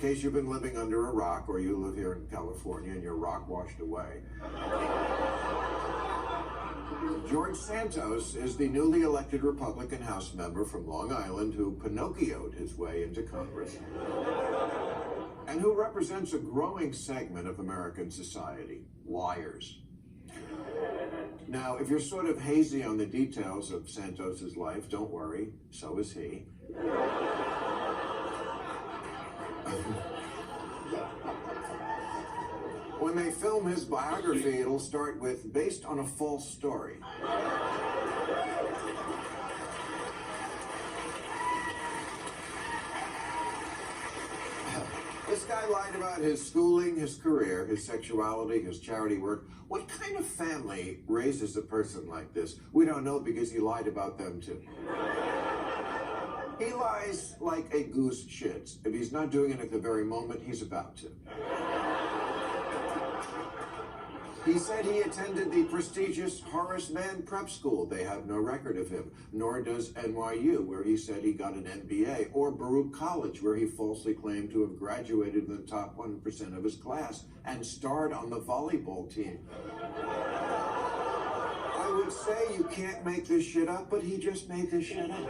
case you've been living under a rock or you live here in California and your rock washed away. George Santos is the newly elected Republican House member from Long Island who Pinocchioed his way into Congress and who represents a growing segment of American society, liars. Now, if you're sort of hazy on the details of Santos's life, don't worry, so is he. When they film his biography, it'll start with, based on a false story. This guy lied about his schooling, his career, his sexuality, his charity work. What kind of family raises a person like this? We don't know because he lied about them too. He lies like a goose shits. If he's not doing it at the very moment, he's about to. He said he attended the prestigious Horace Mann Prep School. They have no record of him, nor does NYU, where he said he got an MBA, or Baruch College, where he falsely claimed to have graduated in the top 1% of his class and starred on the volleyball team. I would say you can't make this shit up, but he just made this shit up.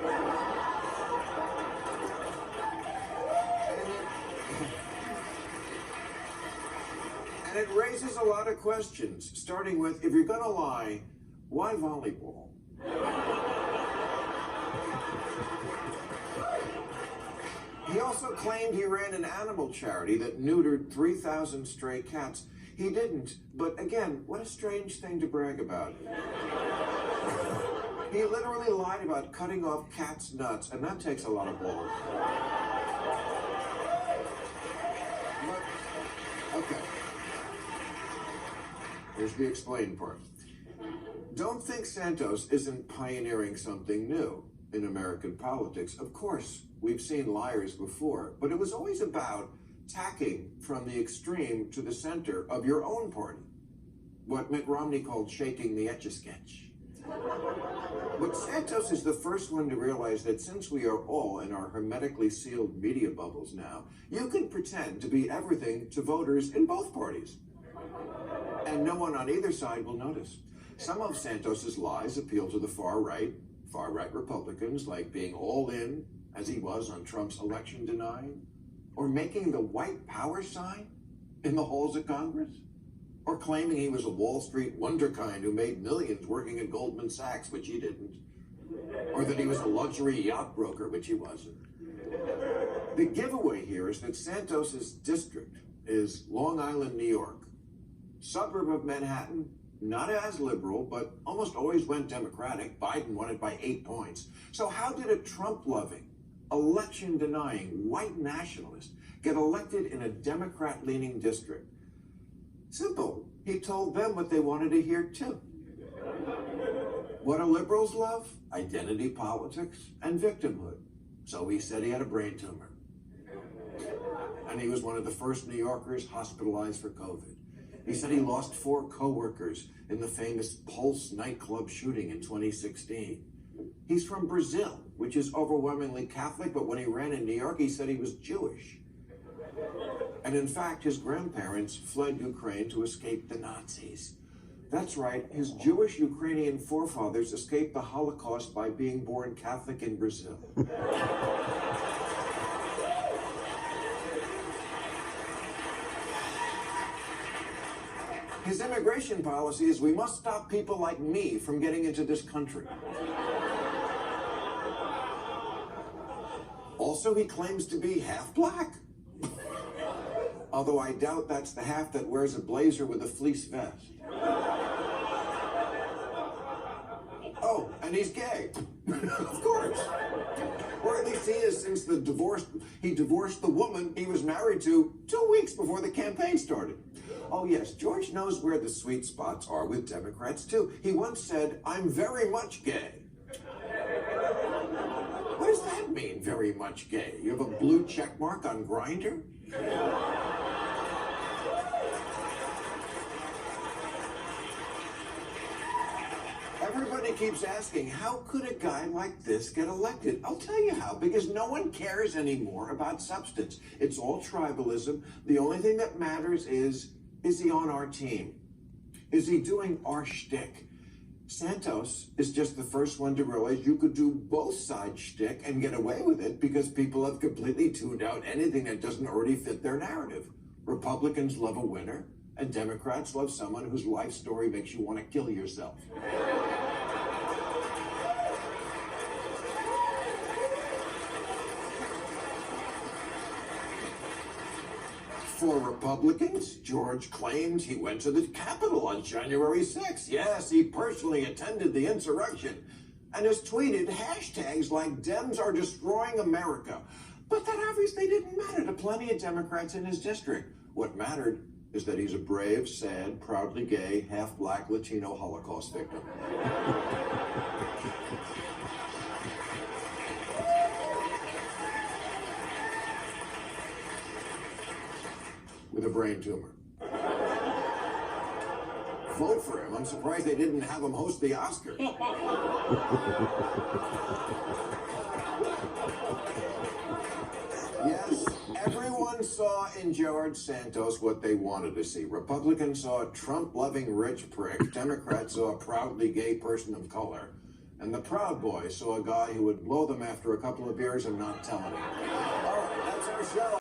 And it raises a lot of questions, starting with, if you're gonna lie, why volleyball? He also claimed he ran an animal charity that neutered 3,000 stray cats. He didn't, but again, what a strange thing to brag about. He literally lied about cutting off cats' nuts, and that takes a lot of balls. But, okay. Here's the explain part. Don't think Santos isn't pioneering something new in American politics. Of course, we've seen liars before, but it was always about tacking from the extreme to the center of your own party. What Mitt Romney called shaking the Etch-a-Sketch. But Santos is the first one to realize that since we are all in our hermetically sealed media bubbles now, you can pretend to be everything to voters in both parties. And no one on either side will notice. Some of Santos's lies appeal to the far-right Republicans, like being all in, as he was on Trump's election denying, or making the white power sign in the halls of Congress, or claiming he was a Wall Street wonderkind who made millions working at Goldman Sachs, which he didn't, or that he was a luxury yacht broker, which he wasn't. The giveaway here is that Santos's district is Long Island, New York, suburb of Manhattan, not as liberal, but almost always went Democratic. Biden won it by 8 points. So how did a Trump-loving, election-denying white nationalist get elected in a Democrat-leaning district? Simple. He told them what they wanted to hear too. What do liberals love? Identity politics and victimhood. So he said he had a brain tumor. And he was one of the first New Yorkers hospitalized for COVID. He said he lost 4 co-workers in the famous Pulse nightclub shooting in 2016. He's from Brazil, which is overwhelmingly Catholic, but when he ran in New York, he said he was Jewish. And in fact, his grandparents fled Ukraine to escape the Nazis. That's right, his Jewish Ukrainian forefathers escaped the Holocaust by being born Catholic in Brazil. His immigration policy is, we must stop people like me from getting into this country. Also, he claims to be half black. Although I doubt that's the half that wears a blazer with a fleece vest. Oh, and he's gay. Of course. Or at least he is, since he divorced the woman he was married to 2 weeks before the campaign started. Oh yes, George knows where the sweet spots are with Democrats too. He once said, "I'm very much gay." What does that mean, very much gay? You have a blue check mark on Grindr? Everybody keeps asking, how could a guy like this get elected? I'll tell you how, because no one cares anymore about substance. It's all tribalism. The only thing that matters is he on our team? Is he doing our shtick? Santos is just the first one to realize you could do both sides shtick and get away with it because people have completely tuned out anything that doesn't already fit their narrative. Republicans love a winner, and Democrats love someone whose life story makes you want to kill yourself. For Republicans, George claimed he went to the Capitol on January 6th. Yes, he personally attended the insurrection and has tweeted hashtags like Dems are destroying America. But that obviously didn't matter to plenty of Democrats in his district. What mattered is that he's a brave, sad, proudly gay, half-black Latino Holocaust victim. With a brain tumor. Vote for him. I'm surprised they didn't have him host the Oscars. Yes, everyone saw in George Santos what they wanted to see. Republicans saw a Trump-loving rich prick. Democrats saw a proudly gay person of color. And the Proud Boys saw a guy who would blow them after a couple of beers and not tell anyone. All right, that's our show.